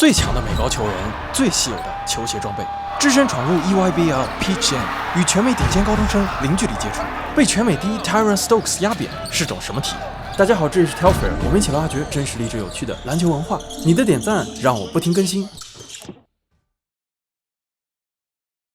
最强的美高球员，最稀有的球鞋装备，只身闯入 EYBL Peach Jam， 与全美顶尖高中生零距离接触，被全美第一 Tyron Stokes 压扁是种什么体验？大家好，这里是 Telfair， 我们一起来挖掘真实励志有趣的篮球文化。你的点赞让我不停更新。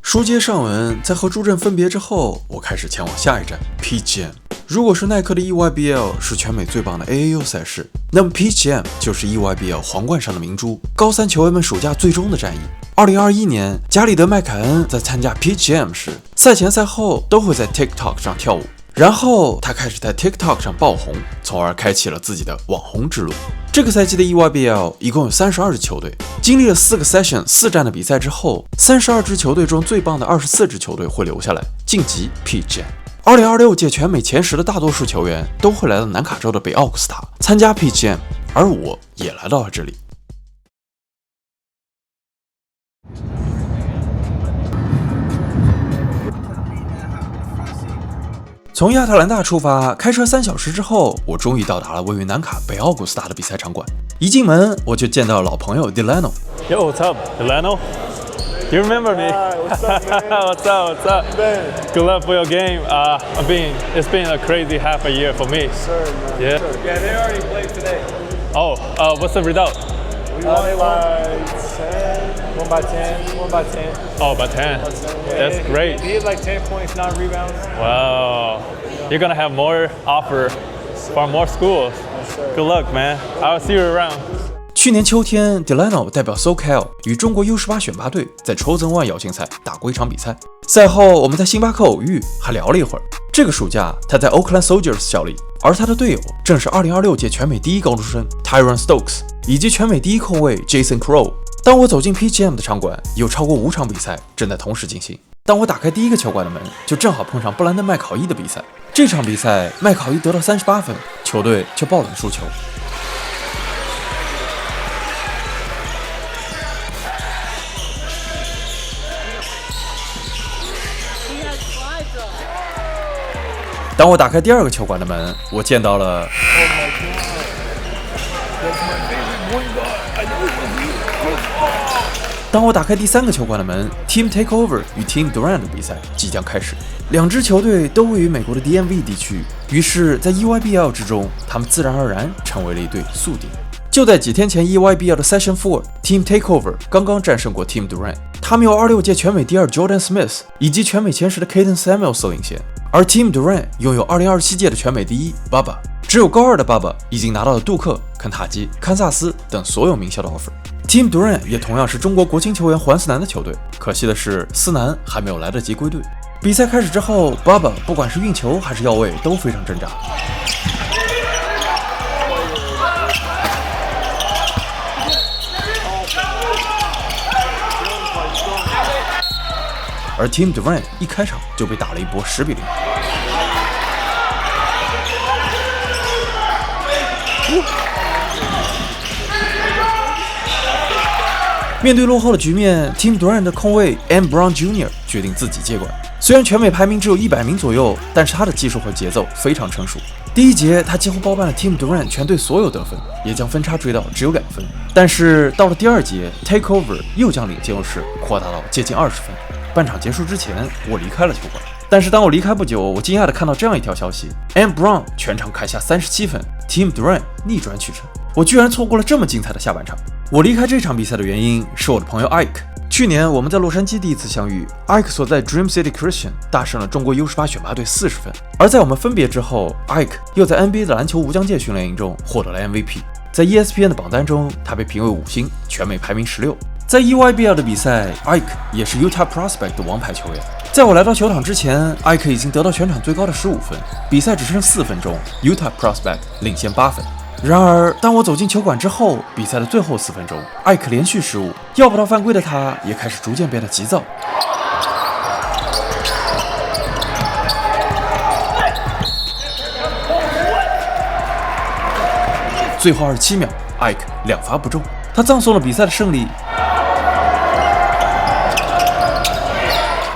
书接上文，在和朱振分别之后，我开始前往下一站 Peach Jam。如果是耐克的 EYBL 是全美最棒的 AAU 赛事，那么 Peach Jam 就是 EYBL 皇冠上的明珠，高三球员们暑假最终的战役。2021年，加里德·麦凯恩在参加 Peach Jam 时，赛前赛后都会在 TikTok 上跳舞，然后他开始在 TikTok 上爆红，从而开启了自己的网红之路。这个赛季的 EYBL 一共有32支球队，经历了4个 session 4站的比赛之后，32支球队中最棒的24支球队会留下来晋级 Peach Jam。2026届全美前10的大多数球员都会来到南卡州的北奥古斯塔参加 Peach Jam， 而我也来到了这里。从亚特兰大出发，开车3小时之后，我终于到达了位于南卡北奥古斯塔的比赛场馆。一进门，我就见到了老朋友 Delano。Yo, what's up, Delano?You remember me? What's up, man? What's up? What's up? Man. Good luck for your game. It's been a crazy half a year for me. Sir, man. Yeah. Sure. Yeah, they already played today. Oh, what's the result? We won by 10. 1 by 10. 1 by 10. Oh, by 10. Yeah, That's great. He had like 10 points, 9 rebounds. Wow. You're gonna have more offer from more schools. Good luck, man. I'll see you around. 去年秋天 ，Delano 代表 SoCal 与中国 U18 选拔队在 Chosen One 邀请赛打过一场比赛。赛后，我们在星巴克偶遇，还聊了一会儿。这个暑假，他在 Oakland Soldiers 效力，而他的队友正是2026届全美第一高中生 Tyron Stokes 以及全美第一控卫 Jason Crow。当我走进 Peach Jam 的场馆，有超过5场比赛正在同时进行。当我打开第一个球馆的门，就正好碰上布兰登·麦考伊的比赛。这场比赛，麦考伊得到38分，球队却爆冷输球。当我打开第2个球馆的门，我见到了当我打开第3个球馆的门 ，Team Takeover 与 Team Durant 的比赛即将开始。2支球队都位于美国的 DMV 地区，于是，在 EYBL 之中，他们自然而然成为了一对宿敌。就在几天前 ，EYBL 的 Session 4，Team Takeover 刚刚战胜过 Team Durant， 他们由26届全美第2 Jordan Smith 以及全美前10的 Caden Samuels 领先，而 Team Durant 拥有2027届的全美第一 Bubba， 只有高2的 Bubba 已经拿到了杜克、肯塔基、堪萨斯等所有名校的 offer。Team Durant 也同样是中国国青球员环思南的球队，可惜的是，思南还没有来得及归队。比赛开始之后 ，Bubba 不管是运球还是要位都非常挣扎。而 Team Durant 一开场就被打了一波10比0。面对落后的局面 ，Team Durant 的控卫 M. Brown Jr. 决定自己接管。虽然全美排名只有100名左右，但是他的技术和节奏非常成熟。第1节，他几乎包办了 Team Durant 全队所有得分，也将分差追到只有2分。但是到了第2节 ，Takeover 又将领先优势扩大到接近20分。半场结束之前，我离开了球馆。但是当我离开不久，我惊讶地看到这样一条消息 ：M. Brown 全场砍下37分 ，Team Durant 逆转取胜。我居然错过了这么精彩的下半场。我离开这场比赛的原因是我的朋友 Ike。去年我们在洛杉矶第一次相遇 ，Ike 所在 Dream City Christian 大胜了中国 U18 选拔队40分。而在我们分别之后 ，Ike 又在 NBA 的篮球无疆界训练营中获得了 MVP。在 ESPN 的榜单中，他被评为5星，全美排名16。在 EYBL 的比赛 ，Ike 也是 Utah Prospect 的王牌球员。在我来到球场之前 ，Ike 已经得到全场最高的15分。比赛只剩4分钟 ，Utah Prospect 领先8分。然而，当我走进球馆之后，比赛的最后4分钟，艾克连续失误，要不到犯规的他也开始逐渐变得急躁。最后27秒，艾克2罚不中，他葬送了比赛的胜利。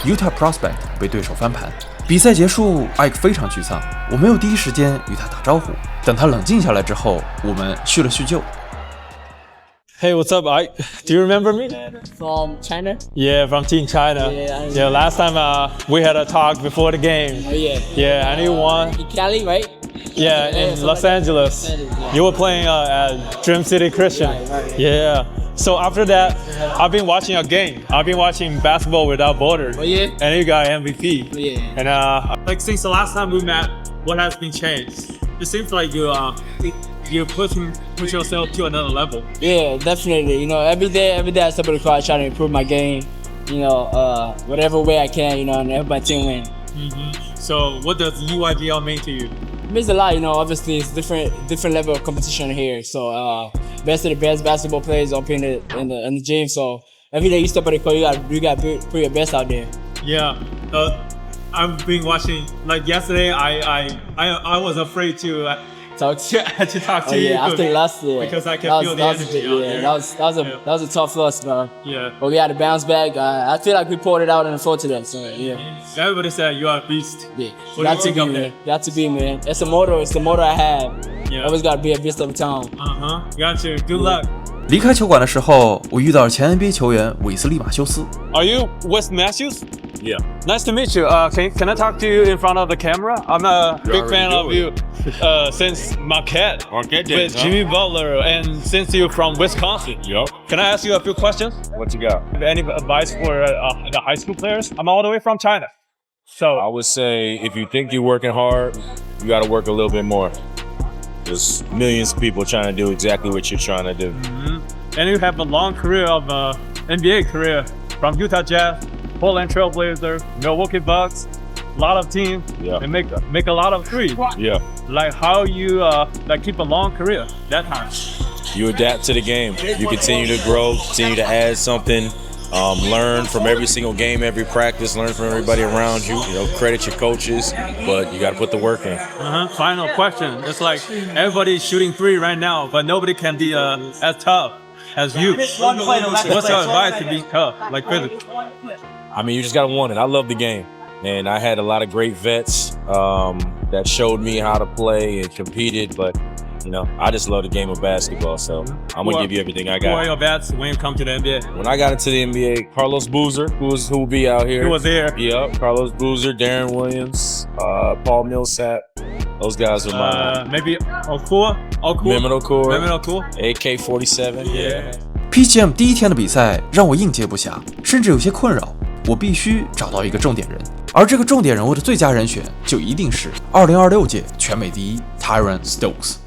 Utah Prospect 被对手翻盘。比赛结束，艾克非常沮丧，我没有第一时间与他打招呼。等他冷静下来之后，我们叙了叙旧。Hey, what's up? Do you remember me? From China? Yeah, from Team China. Yeah, Last time we had a talk before the game. Oh, yeah. Yeah, and you won. In Cali, right? Yeah, in Los Angeles. You were playing at Dream City Christian. Right. Yeah. So after that, I've been watching a game. I've been watching Basketball Without Borders. Oh, yeah? And you got MVP. Oh, yeah. And like since the last time we met, what has been changed? It seems like you put yourself to another level. Yeah, definitely. You know, every day I step on the court, I try to improve my game. You know, whatever way I can, you know, and help my team win. So what does UIBL mean to you? It means a lot, you know. Obviously, it's different level of competition here. So, best of the best basketball players up in the gym. So every day you step on the court, you got to put your best out there. Yeah. I've been watching. Like yesterday, I was afraid to Talk to talk to oh, you. yeah, after last year. Because I can feel the energy out there. That was a tough loss, man. Yeah. But we had to bounce back. I feel like we poured it out on the floor today. So yeah. Everybody said you are a beast. Yeah. What Got do you to think be, of man. Got to be, man. That's the motto. It's the motto I have. Yeah. Always got to be a beast of the town. Got you. Good luck. 离开球馆的时候，我遇到了前 NBA 球员韦斯利·马修斯。Are you Wes Matthews? Yeah. Nice to meet you. Can I talk to you in front of the camera? I'm a big fan of you since Marquette days, with Jimmy Butler, and since you're from Wisconsin. Yup. Can I ask you a few questions? What you got? Any advice for the high school players? I'm all the way from China. So I would say if you think you're working hard, you got to work a little bit more. There's millions of people trying to do exactly what you're trying to do. And you have a long career of NBA career from Utah Jazz, Portland Trailblazers, Milwaukee Bucks, a lot of teams, Yeah. and make a lot of threes. Yeah. Like how you keep a long career that time. You adapt to the game. You continue to grow, continue to add something. Learn from every single game, every practice. Learn from everybody around you. You know, credit your coaches, but you got to put the work in. Final question. It's like everybody's shooting three right now, but nobody can be as tough as you. What's your advice to be tough, like physically? I mean, you just got to want it. I love the game. And I had a lot of great vets that showed me how to play and competed, but you know, I just love the game of basketball, so I'm going to give you everything I got. Who are your bets when you come to the NBA? When I got into the NBA, Carlos Boozer, who will be out here. Who was there? Yep, Carlos Boozer, Darren Williams, Paul Millsap. Those guys were mine. Maybe Okur? Mehmet Okur? AK-47. Yeah. PGM 第一天的比赛让我应接不暇，甚至有些困扰。我必须找到一个重点人，而这个重点人物的最佳人选就一定是2026届全美第一 Tyron Stokes。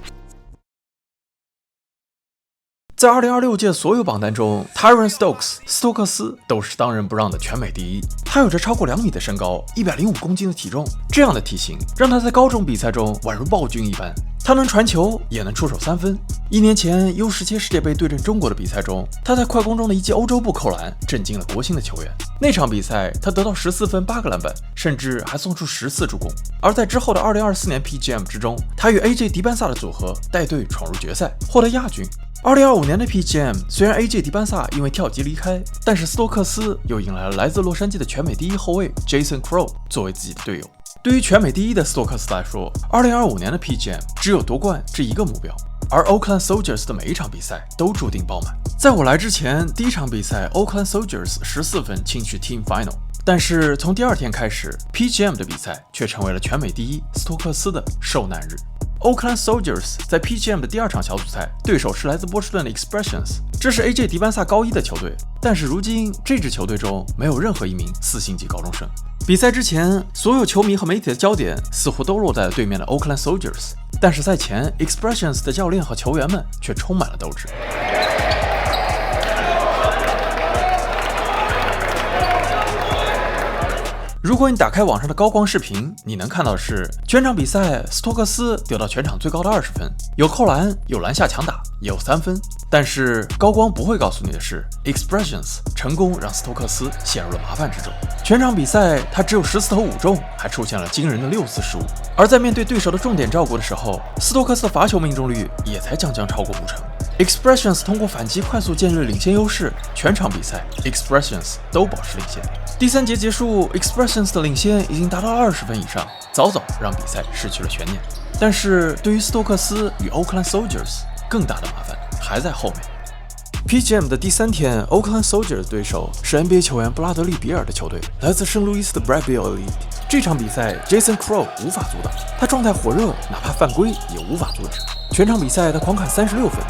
在2026届所有榜单中 ，Tyron Stokes 斯托克斯都是当仁不让的全美第一。他有着超过2米的身高，105公斤的体重，这样的体型让他在高中比赛中宛如暴君一般。他能传球，也能出手3分。1年前 U17世界杯对阵中国的比赛中，他在快攻中的一记欧洲步扣篮，震惊了国心的球员。那场比赛，他得到14分、8个篮板，甚至还送出14助攻。而在之后的2024年 PGM 之中，他与 AJ 迪班萨的组合带队闯入决赛，获得亚军。2025年的 PGM 虽然 AJ 迪班萨因为跳级离开，但是斯托克斯又迎来了来自洛杉矶的全美第一后卫 Jason Crow 作为自己的队友。对于全美第一的斯托克斯来说，2025年的 PGM 只有夺冠这一个目标，而 Oakland Soldiers 的每一场比赛都注定爆满。在我来之前，第一场比赛 Oakland Soldiers 14分轻取 Team Final， 但是从第2天开始 ，PGM 的比赛却成为了全美第一斯托克斯的受难日。Oakland Soldiers 在 PGM 的第2场小组赛，对手是来自波士顿的 Expressions， 这是 AJ 迪班萨高1的球队，但是如今这支球队中没有任何一名4星级高中生。比赛之前，所有球迷和媒体的焦点似乎都落在了对面的 Oakland Soldiers， 但是赛前 Expressions 的教练和球员们却充满了斗志。如果你打开网上的高光视频，你能看到的是全场比赛斯托克斯得到全场最高的20分，有扣篮，有篮下强打，也有3分。但是高光不会告诉你的是 ，Expressions 成功让斯托克斯陷入了麻烦之中。全场比赛他只有14投5中，还出现了惊人的6次失误。而在面对对手的重点照顾的时候，斯托克斯的罚球命中率也才将超过50%。Expressions 通过反击快速建立了领先优势，全场比赛 Expressions 都保持领先。第3节结束 ，Expressions 的领先已经达到了20分以上，早早让比赛失去了悬念。但是对于斯托克斯与 Oakland Soldiers， 更大的麻烦还在后面。PGM 的第3天 ，Oakland Soldiers 的对手是 NBA 球员布拉德利·比尔的球队，来自圣路易斯的 Brad Beal Elite。这场比赛 ，Jason Crow 无法阻挡，他状态火热，哪怕犯规也无法阻止。全场比赛他狂砍36分。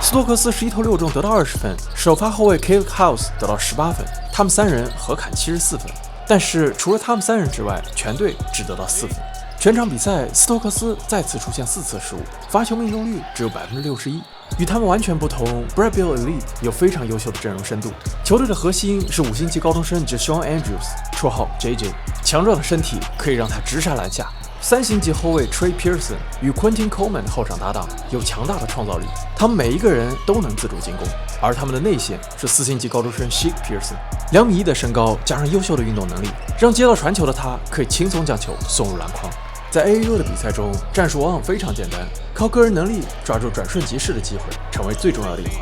斯托克斯11投6中得到20分，首发后卫 Caleb House 得到18分，他们3人合砍74分。但是除了他们3人之外，全队只得到4分。全场比赛，斯托克斯再次出现4次失误，罚球命中率只有61%。与他们完全不同 ，Brad Beal Elite 有非常优秀的阵容深度。球队的核心是5星级高中生 Jashawn Andrews， 绰号 JJ， 强壮的身体可以让他直杀篮下。3星级后卫 Trey Pearson 与 Quentin Coleman 后场搭档，有强大的创造力，他们每一个人都能自主进攻。而他们的内线是4星级高中生 Shake Pearson，2米1的身高加上优秀的运动能力，让接到传球的他可以轻松将球送入篮筐。在 AAU 的比赛中，战术往往非常简单，靠个人能力抓住转瞬即逝的机会，成为最重要的一环。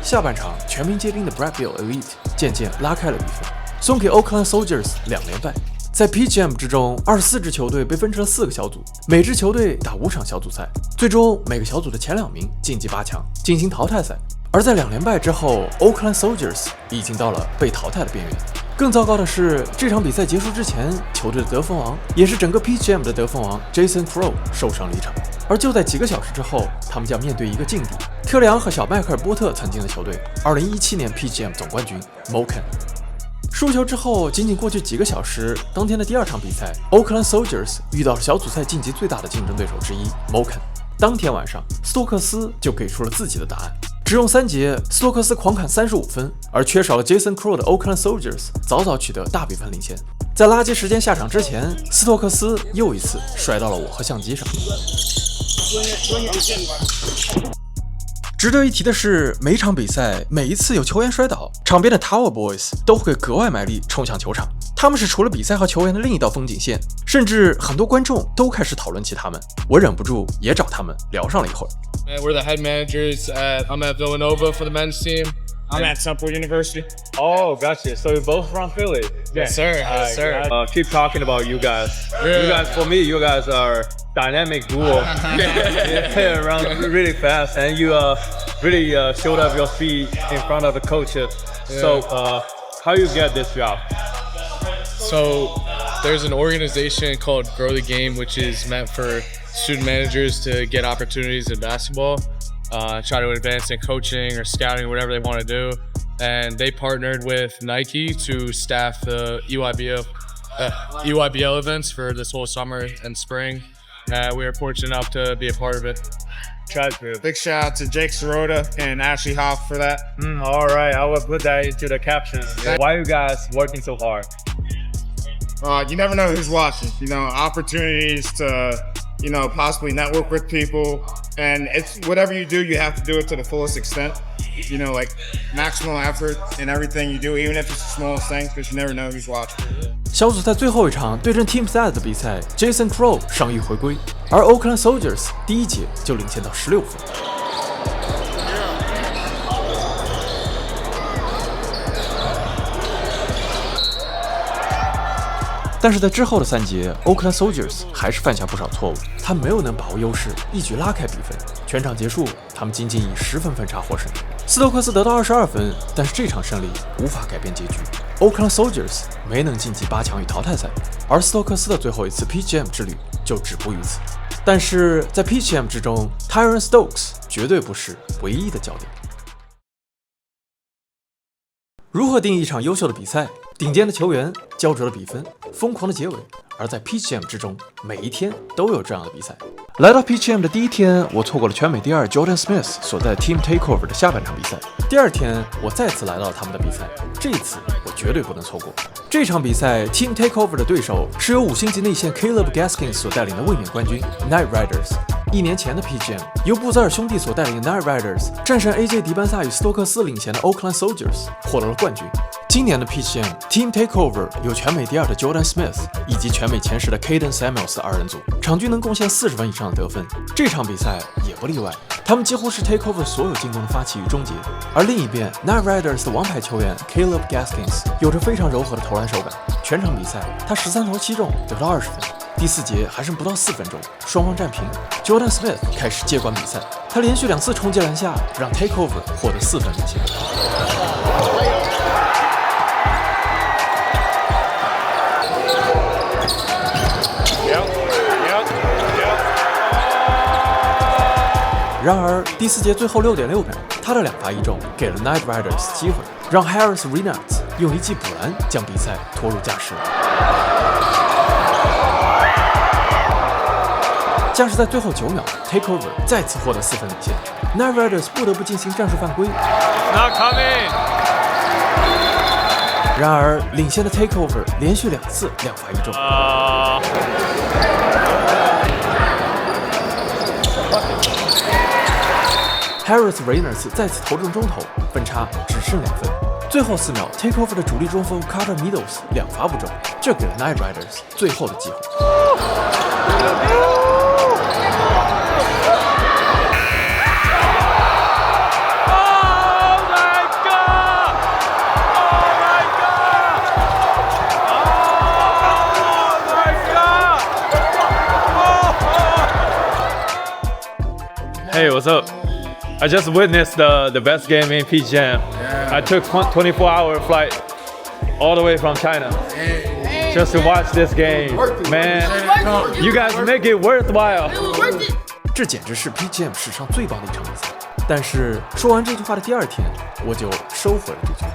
下半场，全民皆兵的 Brad Beal Elite 渐渐拉开了比分，送给 Oakland Soldiers 2连败。在 PGM 之中，24支球队被分成了4个小组，每支球队打5场小组赛，最终每个小组的前2名晋级8强，进行淘汰赛。而在2连败之后 ，Oakland Soldiers 已经到了被淘汰的边缘。更糟糕的是，这场比赛结束之前，球队的得分王，也是整个 PGM 的得分王 Jason Crow 受伤离场。而就在几个小时之后，他们将面对一个劲敌——特里昂和小迈克尔·波特曾经的球队，2017年 PGM 总冠军 Moken。输球之后，仅仅过去几个小时，当天的第2场比赛 ，Oakland Soldiers 遇到了小组赛晋级最大的竞争对手之一 Moken。当天晚上，斯托克斯就给出了自己的答案。只用3节，斯托克斯狂砍35分，而缺少了 Jason Crow 的 Oakland Soldiers 早早取得大比分领先。在垃圾时间下场之前，斯托克斯又一次摔到了我和相机上。值得一提的是，每场比赛每一次有球员摔倒，场边的 Tower Boys 都会格外卖力冲向球场。他们是除了比赛和球员的另一道风景线，甚至很多观众都开始讨论起他们。我忍不住也找他们聊上了一会儿。We're the head managers I'm at Villanova for the men's team. I'm at Temple University. Oh, gotcha. So you're both from Philly? Yes, sir. Yes, sir. Keep talking about you guys. You guys, for me, you guys are dynamic duo. You play around really fast, and you really showed up your speed in front of the coaches. So, how you get this job? So there's an organization called Grow the Game, which is meant for student managers to get opportunities in basketball, try to advance in coaching or scouting, whatever they want to do. And they partnered with Nike to staff the EYBL events for this whole summer and spring. We were fortunate enough to be a part of it. Big shout out to Jake Sirota and Ashley Hoff for that. All right, I will put that into the caption. Why are you guys working so hard? You never know who's watching. You know, opportunities to, you know, possibly network with people. And it's whatever you do, you have to do it to the fullest extent. You know, like maximum effort in everything you do, even if it's the smallest things, because you never know who's watching. 小组赛最后一场对阵 Team Sad 的比赛 ，Jason Crow 伤愈回归，而 Oakland Soldiers 第1节就领先到16分。但是在之后的3节 ，Oakland Soldiers 还是犯下不少错误，他们没有能把握优势，一举拉开比分。全场结束，他们仅仅以10分分差获胜。斯托克斯得到22分，但是这场胜利无法改变结局。Oakland Soldiers 没能晋级8强与淘汰赛，而斯托克斯的最后一次 PGM 之旅就止步于此。但是在 PGM 之中 ，Tyron Stokes 绝对不是唯一的焦点。如何定义一场优秀的比赛？顶尖的球员，焦灼的比分，疯狂的结尾。而在 PGM 之中，每一天都有这样的比赛。来到 PGM 的第1天，我错过了全美第2 Jordan Smith 所在的 Team Takeover 的下半场比赛。第2天，我再次来到了他们的比赛，这一次我绝对不能错过。这场比赛 Team Takeover 的对手是由5星级内线 Caleb Gaskins 所带领的卫冕冠军 Knight Riders。1年前的 PGM 由布泽尔兄弟所带领的 Knight Riders 战胜 AJ 迪班萨与斯托克斯领衔的 Oakland Soldiers 获得了冠军。今年的 PGM Team Takeover 有全美第2的 Jordan Smith 以及全美前10的 Caden Samuels 的2人组，场均能贡献40分以上的得分。这场比赛也不例外，他们几乎是 Takeover 所有进攻的发起与终结。而另一边 Knight Riders 的王牌球员 Caleb Gaskins 有着非常柔和的投篮手感，全场比赛他13投7中得到20分。第4节还剩不到4分钟，双方战平。Jordan Smith 开始接管比赛，他连续2次冲击篮下，让 Takeover 获得4分领先。然而第4节最后6.6秒，他的2罚1中给了 Knight Riders 机会，让 Harris Reynolds 用一记补篮将比赛拖入加时。将是在最后9秒 ，Takeover 再次获得4分领先 ，Knight Riders 不得不进行战术犯规。Not coming. 然而领先的 Takeover 连续2次2罚1中。Harris Reynolds 再次投中中投，分差只剩2分。最后4秒 ，Takeover 的主力中锋 Carter Meadows 2罚不中，这给了 Knight Riders 最后的机会。Hey, what's up? I just witnessed the best game in PGM. I took 24-hour flight all the way from China just to watch this game. Man, you guys make it worthwhile. 这简直是 PGM 史上最棒的一场比赛。但是说完这句话的第2天，我就收回了这句话。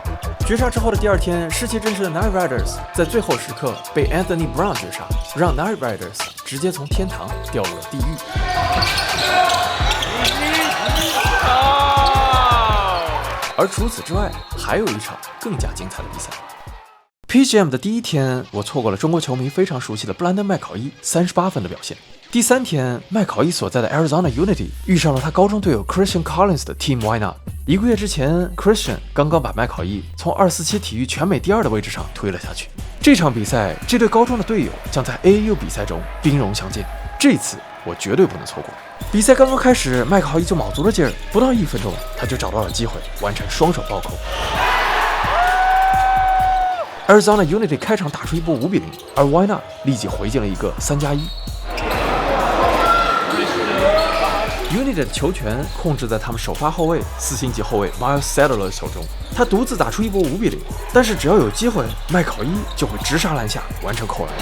绝杀之后的第2天，士气振奋的 Knight Riders 在最后时刻被 Anthony Brown 绝杀，让 Knight Riders 直接从天堂掉入了地狱。而除此之外，还有一场更加精彩的比赛。PGM 的第1天，我错过了中国球迷非常熟悉的布兰登·麦考伊38分的表现。第3天，麦考伊所在的 Arizona Unity 遇上了他高中队友 Christian Collins 的 Team Why Not。1个月之前 ，Christian 刚刚把麦考伊从247体育全美第2的位置上推了下去。这场比赛，这对高中的队友将在 AAU 比赛中兵戎相见，这次我绝对不能错过。比赛刚刚开始，麦考伊就卯足了劲儿，不到1分钟，他就找到了机会，完成双手暴扣。Arizona Unity 开场打出一波5-0，而 Why Not 立即回进了一个3+1。Unity 的球权控制在他们首发后卫4星级后卫 Miles Sadler 手中，他独自打出一波5-0，但是只要有机会，麦考伊就会直杀篮下完成扣篮。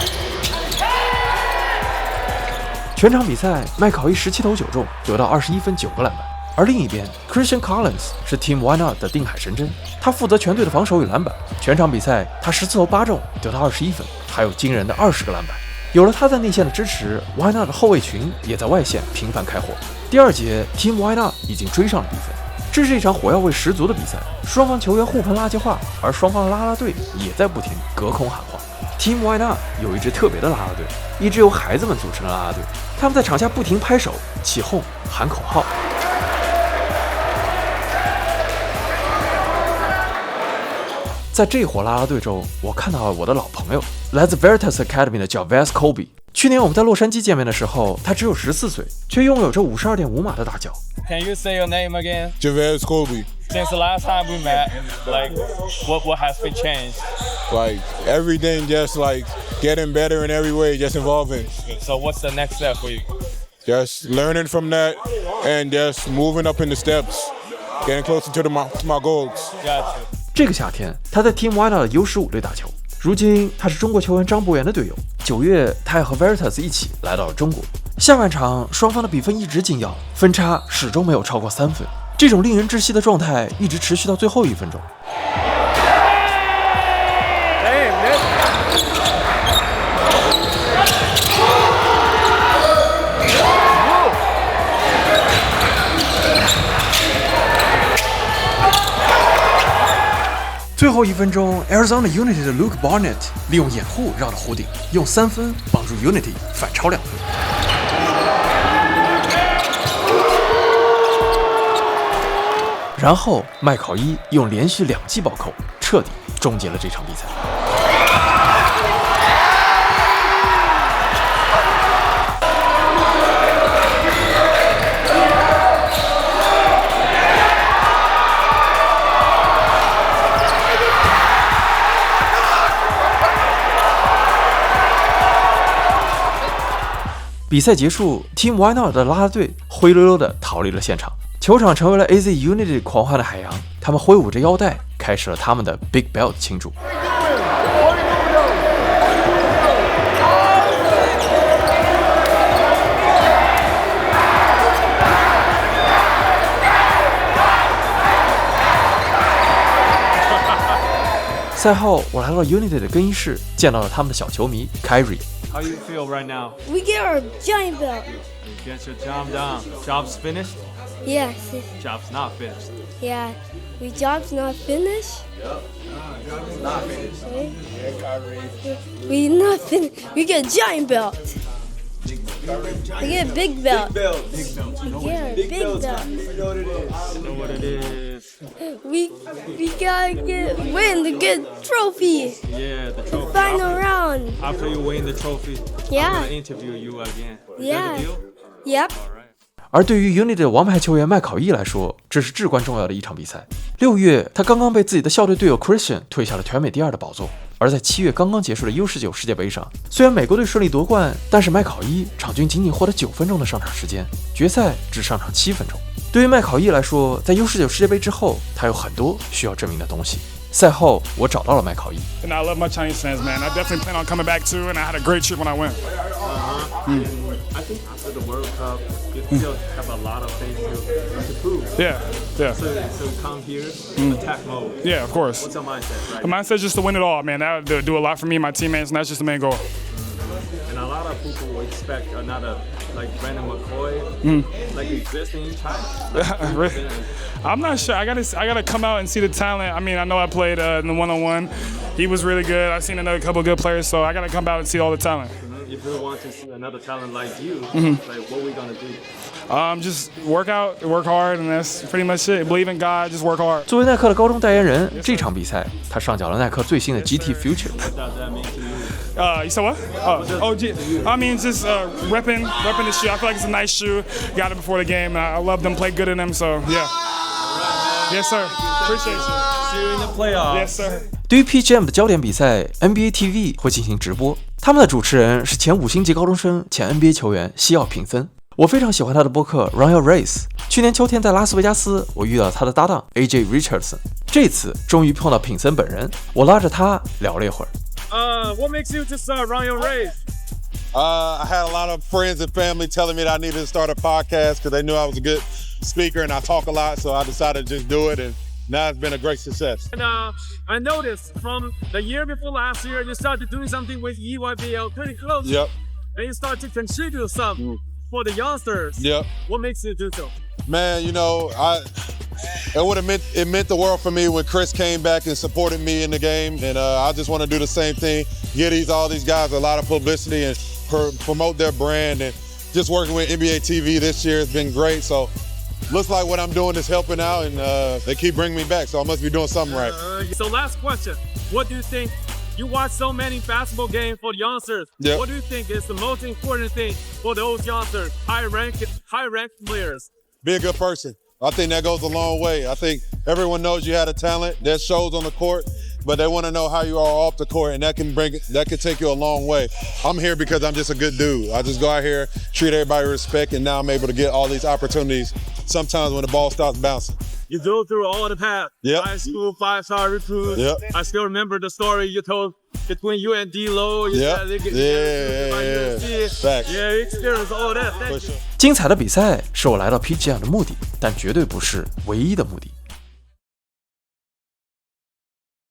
全场比赛，麦考伊17投9中，得到21分9个篮板。而另一边 ，Christian Collins 是 Team Why Not 的定海神针，他负责全队的防守与篮板。全场比赛，他14投8中，得到21分，还有惊人的20个篮板。有了他在内线的支持 ，Why Not 的后卫群也在外线频繁开火。第2节 ，Team Why Not 已经追上了比分。这是一场火药味十足的比赛，双方球员互喷垃圾话，而双方的啦啦队也在不停隔空喊话。Team Why Not 有一支特别的啦啦队，一支由孩子们组成的啦啦队，他们在场下不停拍手、起哄、喊口号。在这伙啦啦队中，我看到了我的老朋友，来自 Veritas Academy 的叫 Vaz Kobe。去年我们在洛杉矶见面的时候，他只有14岁，却拥有着52.5码的大脚。Can you say your name again? Javez Kobe. Since the last time we met, like, what has been changed? Like everything, just like getting better in every way, just evolving. So what's the next step for you? Just learning from that and just moving up in the steps, getting closer to my goals. Gotcha. 这个夏天，他在 Team Why Not 的 U15队打球。如今他是中国球员张博元的队友。9月，他也和 Veritas 一起来到了中国。下半场，双方的比分一直紧咬，分差始终没有超过3分。这种令人窒息的状态一直持续到最后1分钟。最后1分钟 ，Arizona Unity 的 Luke Barnett 利用掩护绕到弧顶，用3分帮助 Unity 反超2分。然后麦考伊用连续2记暴扣，彻底终结了这场比赛。比赛结束 ，Team Why Not 的啦啦队灰溜溜地逃离了现场，球场成为了 AZ Unity 狂欢的海洋。他们挥舞着腰带，开始了他们的 Big Belt 庆祝。赛后，我来到 Unity 的更衣室，见到了他们的小球迷 Kyrie。 How you feel right now? We get our giant belt. Get your job done. Job's finished? Yes. Job's not finished. Yeah. We job's not finished. Not finished. We not finished. We get a giant belt. We get a big belt. We get a big belt. Know what it is. We gotta win the good trophy. Yeah, the trophy. Final round. After you win the trophy, Yeah. I'm gonna interview you again. Is Yeah. that the deal? Yep. 而对于 Unity 的王牌球员麦考伊来说，这是至关重要的一场比赛。6月，他刚刚被自己的校队队友 Christian 退下了全美第2的宝座。而在7月刚刚结束的 U19 世界杯上，虽然美国队顺利夺冠，但是麦考伊场均仅仅获得9分钟的上场时间，决赛只上场7分钟。对于麦考伊来说，在 U19 世界杯之后，他有很多需要证明的东西。赛后，我找到了麦考伊。And I love my Chinese fans, man. I definitely plan on coming back too, and I had a great trip when I went. I think after the World Cup, you still have a lot of things to prove. Yeah, yeah, So come here, attack mode. yeah, of course. What's your mindset, The right? mindset's just to win it all, man. That would do a lot for me and my teammates, and that's just the main goal. And a lot of people will expect another like Brandon McCoy, like existing in China. I'm not sure. I gotta come out and see the talent. I mean, I know I played in the one-on-one. He was really good. I've seen another couple of good players, so I gotta come out and see all the talent. If we want to see another talent like you, like what we gonna do? Just work out, work hard, and that's pretty much it. Believe in God, just work hard. 作为耐克的高中代言人，这场比赛他上缴了耐克最新的 GT Future。 What does that mean to you? You said what? I mean, just repping the shoe. I feel like it's a nice shoe. Got it before the game. I love them, play good in them, so yeah. Yes, sir. Appreciate you. See you in the playoffs. Yes, sir. 对于 PGM 的焦点比赛 ，NBA TV 会进行直播。他们的主持人是前5星级高中生、前 NBA 球员西奥品森。我非常喜欢他的播客 Run Your Race。去年秋天在拉斯维加斯，我遇到他的搭档 AJ Richardson。这次终于碰到品森本人，我拉着他聊了一会儿。What makes you to start Run Your Race? I had a lot of friends and family telling me that I needed to start a podcast because they knew I was a good speaker and I talk a lot, so I decided to just do it, and now it's been a great success. And I noticed from the year before last year, you started doing something with EYBL pretty close. Yep. And you start to contribute some for the youngsters. Yep. What makes you do so? Man, you know, it meant the world for me when Chris came back and supported me in the game, and I just want to do the same thing, get all these guys a lot of publicity and promote their brand, and just working with NBA TV this year has been great. So looks like what I'm doing is helping out, and they keep bringing me back, so I must be doing something right. So last question, what do you think? You watch so many basketball games for the youngsters. Yep. What do you think is the most important thing for those youngsters, high-ranked players? Be a good person. I think that goes a long way. I think everyone knows you had a talent that shows on the court, but they want to know how you are off the court, and that can take you a long way. I'm here because I'm just a good dude. I just go out here, treat everybody with respect, and now I'm able to get all these opportunities sometimes when the ball starts bouncing. You go through all the path. Yep. High school, 5-star recruit. Yep. I still remember the story you told between you and D-Lo. Yep. Yeah. Facts. Yeah, you experienced all that. For sure. 精彩的比赛是我来到 PGM 的目的，但绝对不是唯一的目的。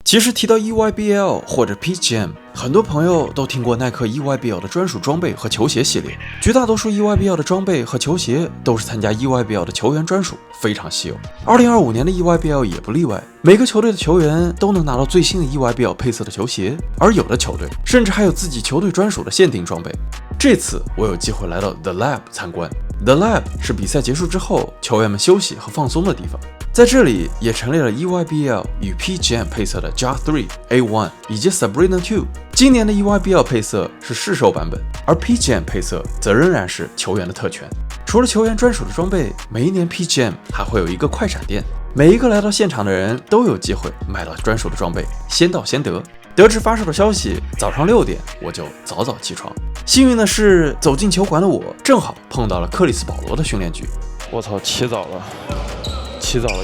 其实提到 EYBL 或者 PGM， 很多朋友都听过耐克 EYBL 的专属装备和球鞋系列。绝大多数 EYBL 的装备和球鞋都是参加 EYBL 的球员专属，非常稀有。2025年的 EYBL 也不例外，每个球队的球员都能拿到最新的 EYBL 配色的球鞋，而有的球队甚至还有自己球队专属的限定装备。这次我有机会来到 The Lab 参观。The Lab 是比赛结束之后球员们休息和放松的地方。在这里也陈列了 EYBL 与 PGM 配色的 Ja3、A1 以及 Sabrina 2。今年的 EYBL 配色是市售版本，而 PGM 配色则仍然是球员的特权。除了球员专属的装备，每一年 PGM 还会有一个快闪店，每一个来到现场的人都有机会买到专属的装备，先到先得。得知发售的消息，早上6点我就早早起床。幸运的是，走进球馆的我正好碰到了克里斯保罗的训练局。我操，起早了，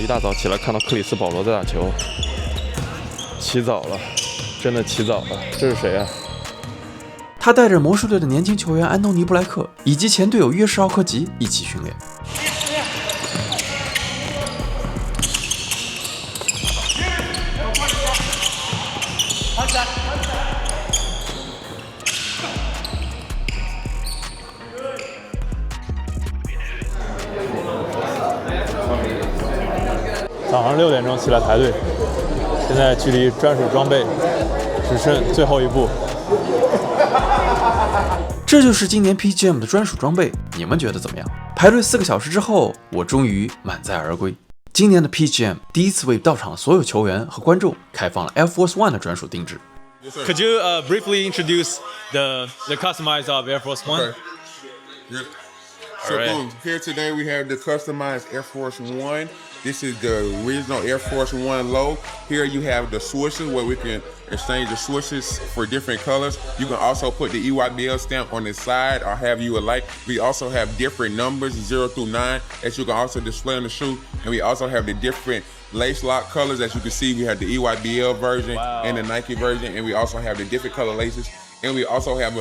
一大早起来看到克里斯保罗在打球，起早了，真的起早了。这是谁啊？他带着魔术队的年轻球员安东尼·布莱克以及前队友约什·奥科吉一起训练。早上6点钟起来排队，现在距离专属装备只剩最后一步。这就是今年 PGM 的专属装备，你们觉得怎么样？排队4个小时之后，我终于满载而归。今年的 PGM 第一次为到场的所有球员和观众开放了 Air Force One 的专属定制。Could you briefly introduce the customized Air Force One? Okay. Yeah. So boom, here today we have the customized Air Force One. This is the original Air Force One low. Here you have the swooshes where we can exchange the swooshes for different colors. You can also put the EYBL stamp on the side or have you would like. We also have different numbers 0 through 9 that you can also display on the shoe. And we also have the different lace lock colors. As you can see, we have the EYBL version and the Nike version. And we also have the different color laces. And we also have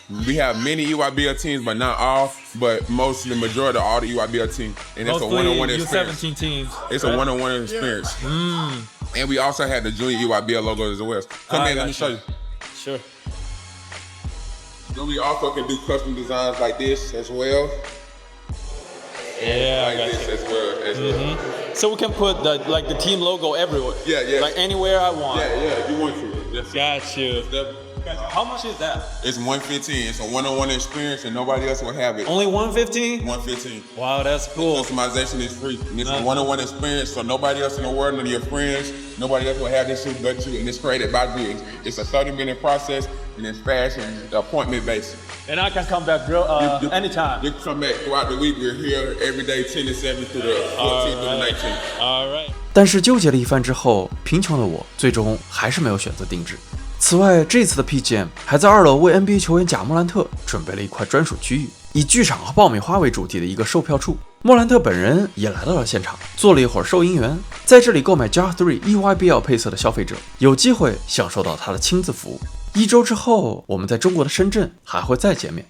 we have many EYBL teams, but not all. But the majority of all the EYBL teams, and it's a one-on-one experience. U17 teams. It's a one-on-one experience. And we also have the junior EYBL logos as well. Come in, let me show you. Sure. Then we also can do custom designs like this as well. Yeah, like this as well. So we can put the team logo everywhere. Yeah. Like anywhere I want. Yeah, you want to. Yes. Got you. How much is that? It's $115. It's a one-on-one experience, and nobody else will have it. Only $115? $115. Wow, that's cool. Customization is free. And it's a one-on-one experience, so nobody else in the world, none of your friends, nobody else will have this suit but you. And it's created by you. It's a 30-minute process, and it's fast and appointment-based. And I can come back anytime. You can come back throughout the week. We're here every day, 10 to 7 through the 14th through the 19th. All right. 但是纠结了一番之后，贫穷的我最终还是没有选择定制。此外，这次的 PGM 还在2楼为 NBA 球员贾莫兰特准备了一块专属区域，以剧场和爆米花为主题的一个售票处。莫兰特本人也来到了现场，做了一会儿收银员。在这里购买 JAR3 EYBL 配色的消费者有机会享受到他的亲自服务。1周之后，我们在中国的深圳还会再见面。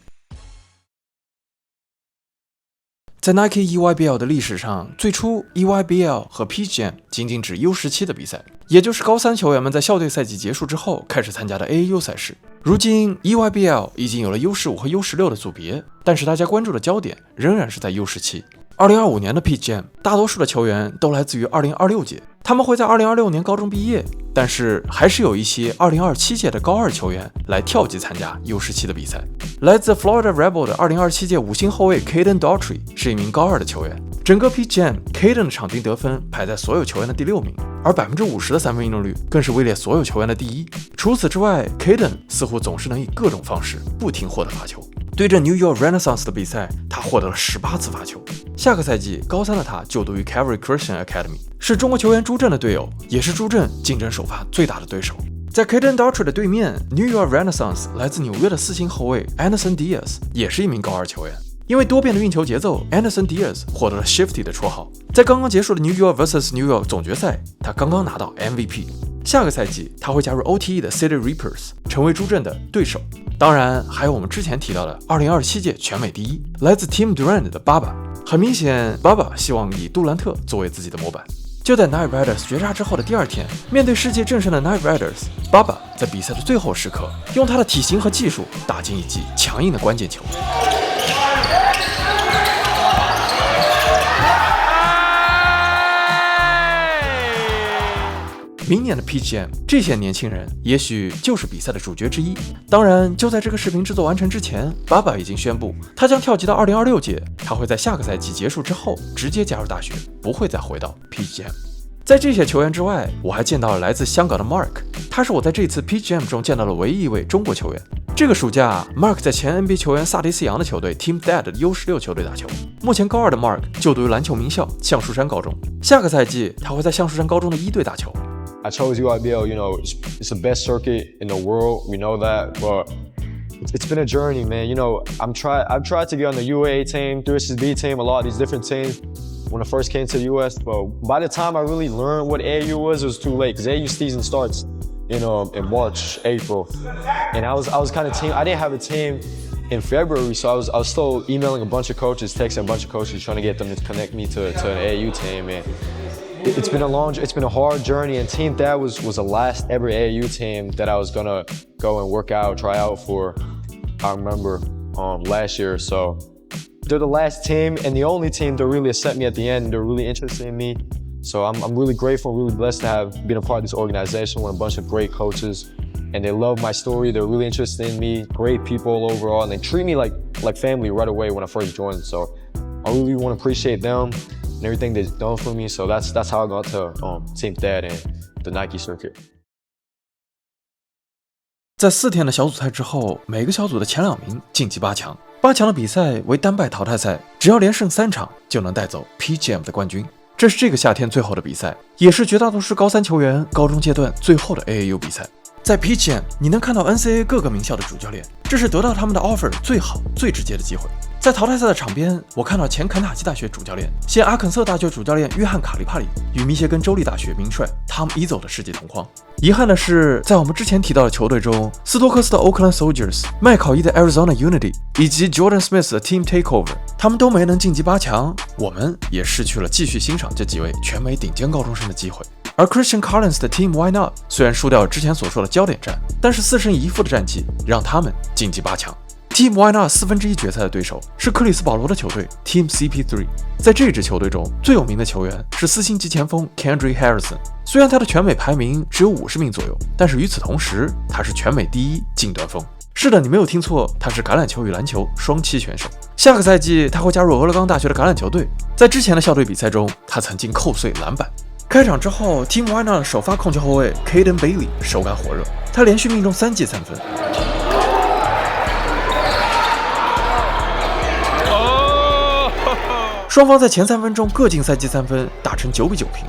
在 Nike EYBL 的历史上，最初 EYBL 和 PGM 仅仅指 U17 的比赛，也就是高3球员们在校队赛季结束之后开始参加的 AAU 赛事。如今 EYBL 已经有了 U15 和 U16 的组别，但是大家关注的焦点仍然是在 U17。2025年的 PGM 大多数的球员都来自于2026届，他们会在2026年高中毕业，但是还是有一些2027届的高2球员来跳级参加 U17 的比赛。来自 Florida Rebel 的2027届5星后卫 Caden Daughtry 是一名高2的球员。整个 PGM Caden 的场均得分排在所有球员的第6名，而50%的三分命中率更是位列所有球员的第1。除此之外 Caden 似乎总是能以各种方式不停获得罚球。对阵 New York Renaissance 的比赛，他获得了18次罚球。下个赛季，高3的他就读于 Calvary Christian Academy， 是中国球员朱振的队友，也是朱振竞争首发最大的对手。在 Caden Daughtry 的对面 ，New York Renaissance 来自纽约的4星后卫 Anderson Diaz 也是一名高2球员。因为多变的运球节奏 ，Anderson Diaz 获得了 Shifty 的绰号。在刚刚结束的 New York vs New York 总决赛，他刚刚拿到 MVP。下个赛季，他会加入 OTE 的 City Reapers， 成为朱振的对手。当然，还有我们之前提到的2027届全美第1，来自 Team Durant 的 Baba。很明显 ，Baba 希望以杜兰特作为自己的模板。就在 Knight Riders 绝杀之后的第2天，面对世界正胜的 Knight Riders，Baba 在比赛的最后时刻，用他的体型和技术打进一记强硬的关键球。明年的 PGM， 这些年轻人也许就是比赛的主角之一。当然，就在这个视频制作完成之前，Baba 已经宣布，他将跳级到2026届，他会在下个赛季结束之后直接加入大学，不会再回到 PGM。在这些球员之外，我还见到了来自香港的 Mark， 他是我在这次 PGM 中见到的唯一一位中国球员。这个暑假 ，Mark 在前 NBA 球员萨迪斯扬的球队 Team Dad 的 U16 球队打球。目前高2的 Mark 就读于篮球名校橡树山高中，下个赛季他会在橡树山高中的1队打球。I chose UIBL. You know, it's the best circuit in the world. We know that, but it's been a journey, man. You know, I've tried to get on the UAA team, 3SB team, a lot of these different teams when I first came to the US. But by the time I really learned what AAU was, it was too late because AAU season starts, you know, in March, April, and I was kind of team. I didn't have a team in February, so I was still emailing a bunch of coaches, texting a bunch of coaches, trying to get them to connect me to an AAU team. And it's been a hard journey. And Team Thad was the last ever AAU team that I was gonna go and work out, try out for. I remember last year. So they're the last team and the only team that really accept me at the end. They're really interested in me. So I'm really grateful, really blessed to have been a part of this organization with a bunch of great coaches. And they love my story. They're really interested in me. Great people overall, and they treat me like family right away when I first joined. So I really want to appreciate them and everything they've done for me. So that's how I got to Team Thad and the Nike circuit. 在4天的小组赛之后，每个小组的前2名晋级8强。8强的比赛为单败淘汰赛，只要连胜3场就能带走 PGM 的冠军。这是这个夏天最后的比赛，也是绝大多数高3球员高中阶段最后的 AAU 比赛。在 PGM 你能看到 NCAA 各个名校的主教练，这是得到他们的 offer 最好最直接的机会。在淘汰赛的场边，我看到前肯塔基大学主教练、现阿肯色大学主教练约翰卡利帕里与密歇根州立大学名帅汤姆伊佐的世纪同框。遗憾的是，在我们之前提到的球队中，斯托克斯的 Oakland Soldiers、麦考伊的 Arizona Unity 以及 Jordan Smith 的 Team Takeover， 他们都没能晋级8强，我们也失去了继续欣赏这几位全美顶尖高中生的机会。而 Christian Collins 的 Team Why Not 虽然输掉了之前所说的焦点战，但是4胜1负的战绩让他们晋级8强。Team Why Not 1/4决赛的对手是克里斯保罗的球队 Team CP3。在这支球队中，最有名的球员是4星级前锋 Kendrick Harrison。虽然他的全美排名只有50名左右，但是与此同时，他是全美第1近端锋。是的，你没有听错，他是橄榄球与篮球双栖选手。下个赛季他会加入俄勒冈大学的橄榄球队。在之前的校队比赛中，他曾经扣碎篮板。开场之后 ，Team Why Not 首发控球后卫 Caden Bailey 手感火热，他连续命中3记3分。双方在前3分钟各进赛季3分，打成9比9平。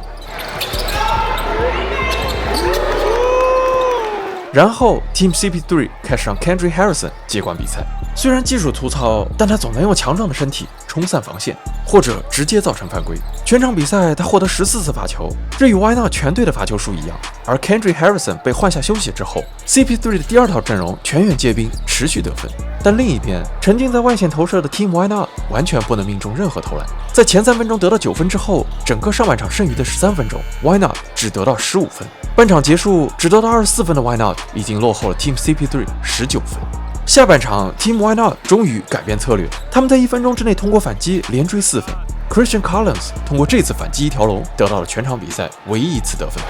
然后 Team CP3 开始让 Kendrick Harrison 接管比赛。虽然技术粗糙，但他总能用强壮的身体冲散防线，或者直接造成犯规。全场比赛他获得14次罚球，这与 Why Not 全队的罚球数一样。而 Kendrick Harrison 被换下休息之后 ，CP3 的第2套阵容全员皆兵，持续得分。但另一边，沉浸在外线投射的 Team Why Not 完全不能命中任何投篮。在前3分钟得到9分之后，整个上半场剩余的13分钟 ，Why Not 只得到15分。半场结束只得到24分的 Why Not 已经落后了 Team CP3 19分。下半场 Team Why Not 终于改变策略，他们在1分钟之内通过反击连追4分。Christian Collins 通过这次反击一条龙，得到了全场比赛唯一一次得分。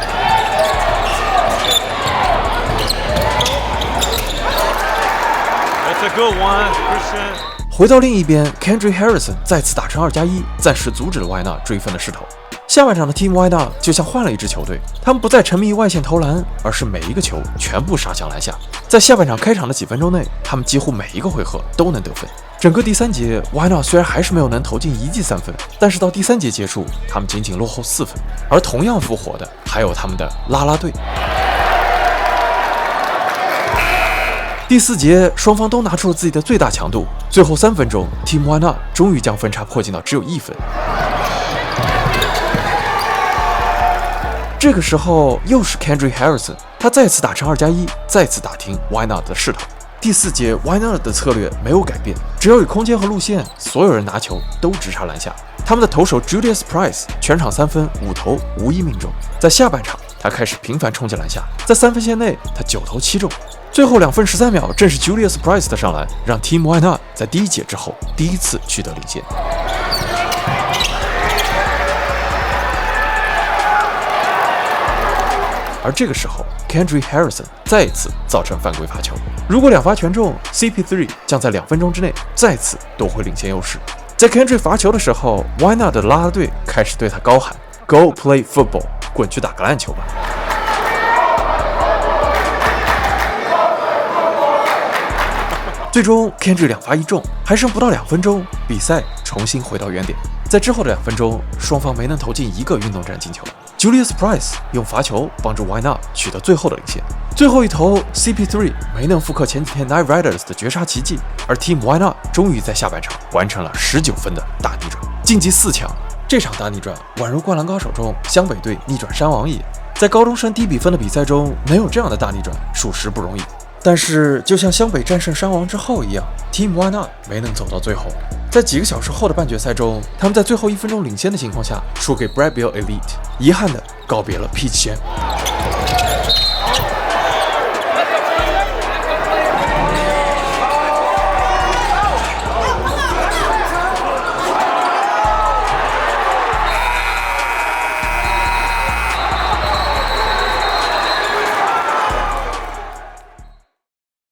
That's a good one, Christian. 回到另一边 ，Kendrick Harrison 再次打成2+1，暂时阻止了 Why Not 追分的势头。下半场的 Team Why Not 就像换了一支球队，他们不再沉迷于外线投篮，而是每一个球全部杀向篮下。在下半场开场的几分钟内，他们几乎每一个回合都能得分。整个第3节 ，Why Not 虽然还是没有能投进1记3分，但是到第3节结束，他们仅仅落后4分。而同样复活的还有他们的啦啦队。第4节，双方都拿出了自己的最大强度。最后3分钟 ，Team Why Not 终于将分差迫近到只有1分。这个时候又是 Kendrick Harrison， 他再次打成2+1，再次打停 Why Not 的势头。第4节 Why Not 的策略没有改变，只要有空间和路线，所有人拿球都直插篮下。他们的投手 Julius Price 全场3分5投无一命中。在下半场，他开始频繁冲击篮下，在3分线内他9投7中。最后2分13秒，正是 Julius Price 的上篮，让 Team Why Not 在第1节之后第一次取得领先。而这个时候 ，Kendrick Harrison 再一次造成犯规罚球。如果2罚全中 ，CP3 将在2分钟之内再次夺回领先优势。在 Kendrick 罚球的时候 ，Why Not 的啦啦队开始对他高喊 "Go play football"， 滚去打个篮球吧。最终 Kendrick 2罚1中，还剩不到2分钟，比赛重新回到原点。在之后的2分钟，双方没能投进一个运动战进球。Julius Price 用罚球帮助 Why Not 取得最后的领先。最后一投 CP3 没能复刻前几天 Knight Riders 的绝杀奇迹，而 Team Why Not 终于在下半场完成了19分的大逆转，晋级4强。这场大逆转宛如灌篮高手中湘北队逆转山王一样，在高中生低比分的比赛中能有这样的大逆转，属实不容易。但是就像湘北战胜山王之后一样 ，Team Why Not 没能走到最后。在几个小时后的半决赛中，他们在最后1分钟领先的情况下输给 Bradbill Elite， 遗憾地告别了 Peach Jam。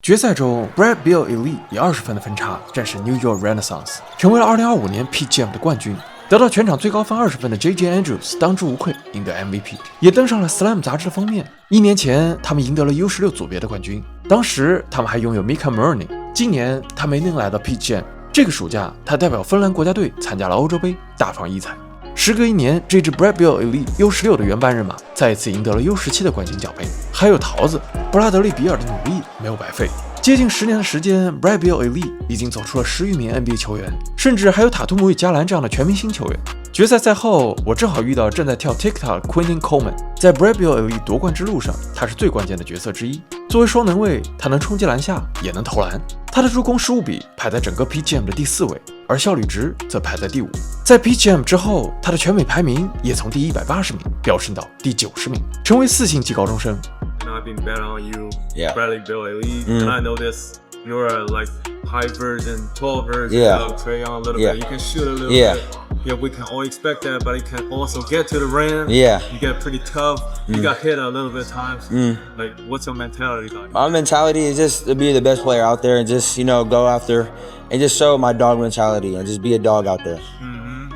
决赛中 Bradbill Elite 以20分的分差战胜 New York Renaissance， 成为了2025年 Peach Jam 的冠军。得到全场最高分20分的 JJ Andrews 当之无愧赢得 MVP， 也登上了 Slam 杂志的封面。1年前，他们赢得了 U16 组别的冠军，当时他们还拥有 Mika Murning。今年他没能来到 Peach Jam， 这个暑假他代表芬兰国家队参加了欧洲杯，大放异彩。时隔1年，这支 Bradbill Elite U16 的原班人马再一次赢得了 U17 的冠军奖杯。还有桃子布拉德利·比尔的努力没有白费。接近10年的时间 ，Bradbill Elite 已经走出了10余名 NBA 球员，甚至还有塔图姆与加兰这样的全明星球员。决赛赛后，我正好遇到正在跳 TikTok 的 Quentin Coleman， 在 Bradbill Elite 夺冠之路上，他是最关键的角色之一。作为双能卫，他能冲击篮下，也能投篮。他的助攻失误比排在整个 Peach Jam 的第4位，而效率值则排在第5。在 Peach Jam 之后，他的全美排名也从第180名飙升到第90名，成为4星级高中生。I've been betting on you, yeah. Bradbill Elite, and I know this. You're a like high version, tall version of Trae Young a little bit. You can shoot a little bit. Yeah, we can all expect that, but you can also get to the rim. Yeah. You get pretty tough. You got hit a little bit of times. Like, what's your mentality like? My mentality is just to be the best player out there and just, go after and just show my dog mentality and just be a dog out there.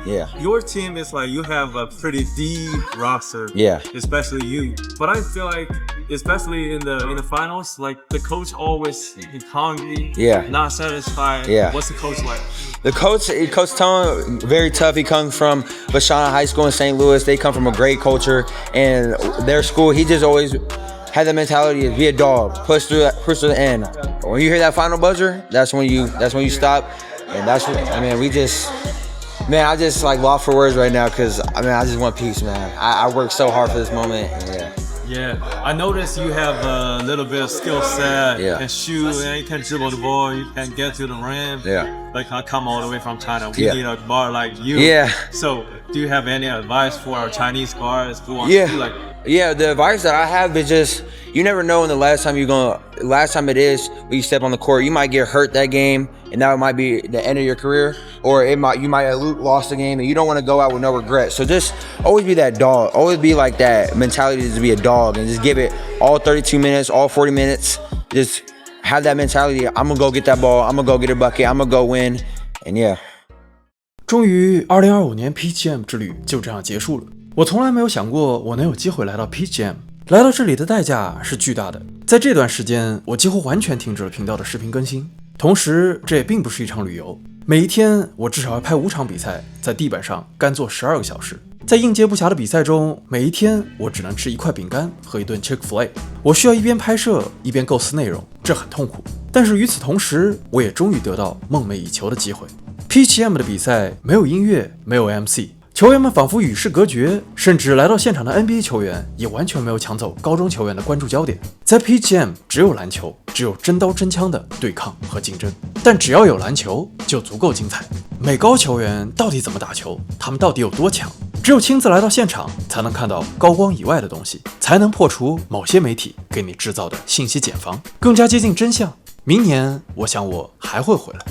Yeah. Your team is like you have a pretty deep roster. Yeah. Especially you. But I feel like, especially in the finals, like the coach always is hungry. Yeah. Not satisfied. Yeah. What's the coach like? The coach Tone, very tough. He comes from Vashana High School in St. Louis. They come from a great culture, and their school. He just always had the mentality of be a dog, push through the end. When you hear that final buzzer, that's when you stop, and that's what Man, I just like lost for words right now because I just want peace, man. I worked so hard for this moment. Yeah, I noticed you have a little bit of skill set. You can shoot, and you can dribble the ball. You can get to the rim. Like I come all the way from China. We need a guard like you. So, do you have any advice for our Chinese guards who want to be like? Yeah, the advice that I have is just you never know when the last time it is when you step on the court. You might get hurt that game, and that might be the end of your career, or you might have lost the game, and you don't want to go out with no regret. So just always be that dog. Always be like that mentality to be a dog, and just give it all 32 minutes, all 40 minutes. Just have that mentality. I'm gonna go get that ball. I'm gonna go get a bucket. I'm gonna go win, and yeah. 终于，2025年 Peach Jam 之旅就这样结束了。我从来没有想过我能有机会来到 Peach Jam， 来到这里的代价是巨大的。在这段时间，我几乎完全停止了频道的视频更新。同时，这也并不是一场旅游。每一天，我至少要拍5场比赛，在地板上干坐12个小时。在应接不暇的比赛中，每一天我只能吃1块饼干和1顿 Chick-fil-A。我需要一边拍摄一边构思内容，这很痛苦。但是与此同时，我也终于得到梦寐以求的机会。Peach Jam 的比赛没有音乐，没有 MC。球员们仿佛与世隔绝，甚至来到现场的 NBA 球员也完全没有抢走高中球员的关注焦点。在 Peach Jam 只有篮球，只有真刀真枪的对抗和竞争。但只要有篮球，就足够精彩。美高球员到底怎么打球？他们到底有多强？只有亲自来到现场，才能看到高光以外的东西，才能破除某些媒体给你制造的信息茧房，更加接近真相。明年，我想我还会回来。